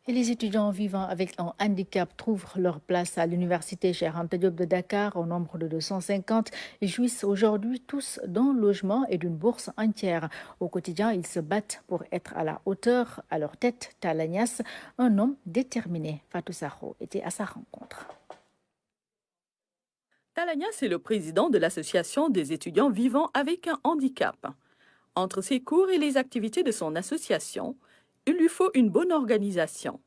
Et les étudiants vivant avec un handicap trouvent leur place à l'université Cheikh Anta Diop de Dakar au nombre de 250. Ils jouissent aujourd'hui tous d'un logement et d'une bourse entière. Au quotidien, ils se battent pour être à la hauteur. À leur tête, Talla Niasse, un homme déterminé. Fatou Sakho était à sa rencontre. Talla Niasse est le président de l'association des étudiants vivant avec un handicap. Entre ses cours et les activités de son association, il lui faut une bonne organisation.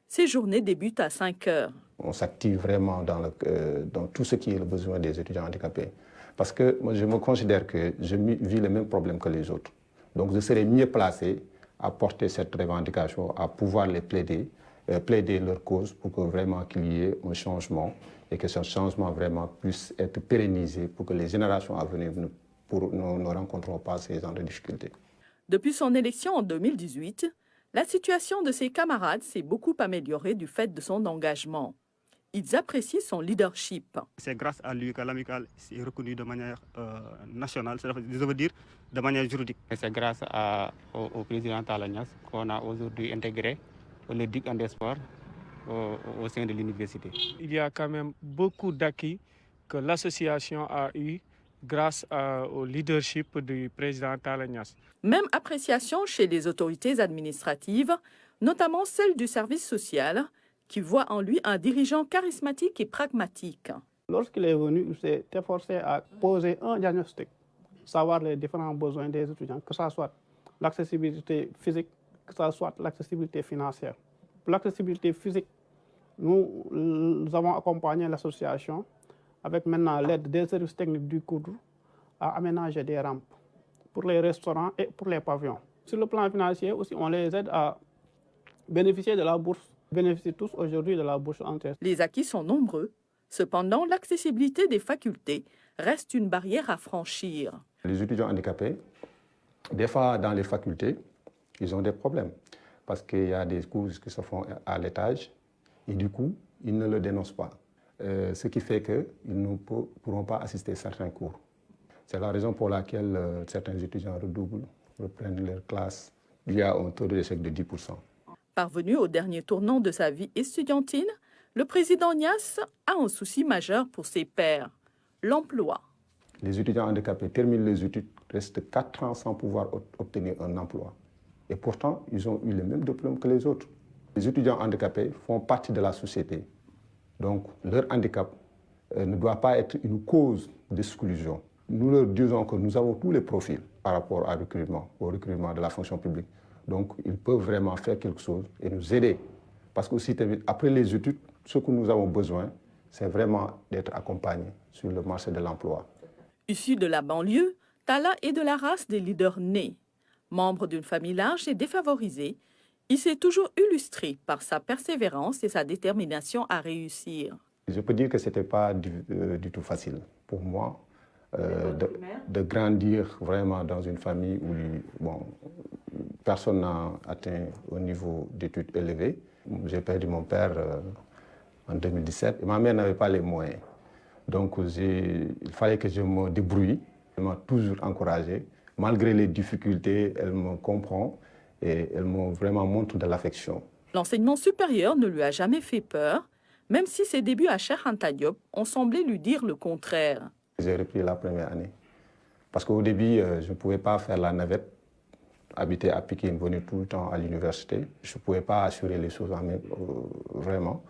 Ces journées débutent à 5 heures. On s'active vraiment dans tout ce qui est le besoin des étudiants handicapés. Parce que moi, je me considère que je vis les mêmes problèmes que les autres. Donc, je serais mieux placé à porter cette revendication, à pouvoir les plaider leur cause pour que vraiment qu'il y ait un changement et que ce changement vraiment puisse être pérennisé pour que les générations à venir ne rencontreront pas ces genres de difficultés. Depuis son élection en 2018, la situation de ses camarades s'est beaucoup améliorée du fait de son engagement. Ils apprécient son leadership. C'est grâce à lui que l'amicale est reconnue de manière nationale, je veux dire de manière juridique. C'est grâce au président Talla Niasse qu'on a aujourd'hui intégré le DIC en sport au sein de l'université. Il y a quand même beaucoup d'acquis que l'association a eu grâce au leadership du président Talla Niasse. Même appréciation chez les autorités administratives, notamment celle du service social, qui voit en lui un dirigeant charismatique et pragmatique. Lorsqu'il est venu, il s'est efforcé à poser un diagnostic, savoir les différents besoins des étudiants, que ce soit l'accessibilité physique, que ce soit l'accessibilité financière. Pour l'accessibilité physique, nous avons accompagné l'association avec maintenant l'aide des services techniques du COUD à aménager des rampes pour les restaurants et pour les pavillons. Sur le plan financier aussi, on les aide à bénéficier de la bourse. Ils bénéficient tous aujourd'hui de la bourse entière. Les acquis sont nombreux. Cependant, l'accessibilité des facultés reste une barrière à franchir. Les étudiants handicapés, des fois dans les facultés, ils ont des problèmes parce qu'il y a des cours qui se font à l'étage et du coup, ils ne le dénoncent pas. Ce qui fait qu'ils ne pourront pas assister à certains cours. C'est la raison pour laquelle certains étudiants redoublent, reprennent leurs classes. Il y a un taux d'échec de 10%. Parvenu au dernier tournant de sa vie estudiantine, le président Niasse a un souci majeur pour ses pairs, l'emploi. Les étudiants handicapés terminent les études, restent 4 ans sans pouvoir obtenir un emploi. Et pourtant, ils ont eu le même diplôme que les autres. Les étudiants handicapés font partie de la société. Donc, leur handicap ne doit pas être une cause d'exclusion. Nous leur disons que nous avons tous les profils par rapport au recrutement de la fonction publique. Donc, ils peuvent vraiment faire quelque chose et nous aider. Parce que aussi, après les études, ce que nous avons besoin, c'est vraiment d'être accompagnés sur le marché de l'emploi. Issu de la banlieue, Talla est de la race des leaders nés. Membre d'une famille large et défavorisée, il s'est toujours illustré par sa persévérance et sa détermination à réussir. Je peux dire que ce n'était pas du tout facile pour moi de grandir vraiment dans une famille où personne n'a atteint un niveau d'études élevé. J'ai perdu mon père en 2017 et ma mère n'avait pas les moyens. Donc il fallait que je me débrouille. Elle m'a toujours encouragé. Malgré les difficultés, elle me comprend et elle me vraiment montre de l'affection. L'enseignement supérieur ne lui a jamais fait peur, même si ses débuts à Cheikh Anta Diop ont semblé lui dire le contraire. J'ai repris la première année. Parce qu'au début, je ne pouvais pas faire la navette, habiter à Pikine, venir tout le temps à l'université. Je ne pouvais pas assurer les choses vraiment.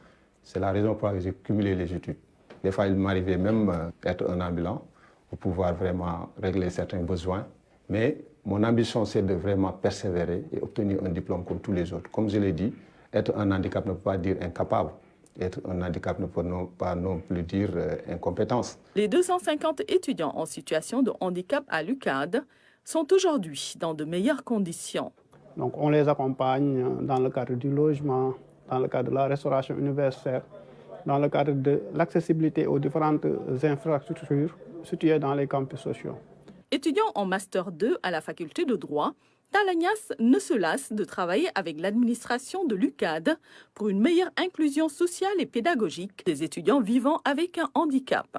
C'est la raison pour laquelle j'ai cumulé les études. Des fois, il m'arrivait même d'être un ambulant pour pouvoir vraiment régler certains besoins. Mais mon ambition, c'est de vraiment persévérer et obtenir un diplôme comme tous les autres. Comme je l'ai dit, être un handicap ne peut pas dire incapable. Être un handicap ne peut pas non plus dire incompétence. Les 250 étudiants en situation de handicap à l'UCAD sont aujourd'hui dans de meilleures conditions. Donc on les accompagne dans le cadre du logement, dans le cadre de la restauration universitaire, dans le cadre de l'accessibilité aux différentes infrastructures situées dans les campus sociaux. Étudiant en Master 2 à la faculté de droit, Talla Niasse ne se lasse de travailler avec l'administration de l'UCAD pour une meilleure inclusion sociale et pédagogique des étudiants vivant avec un handicap.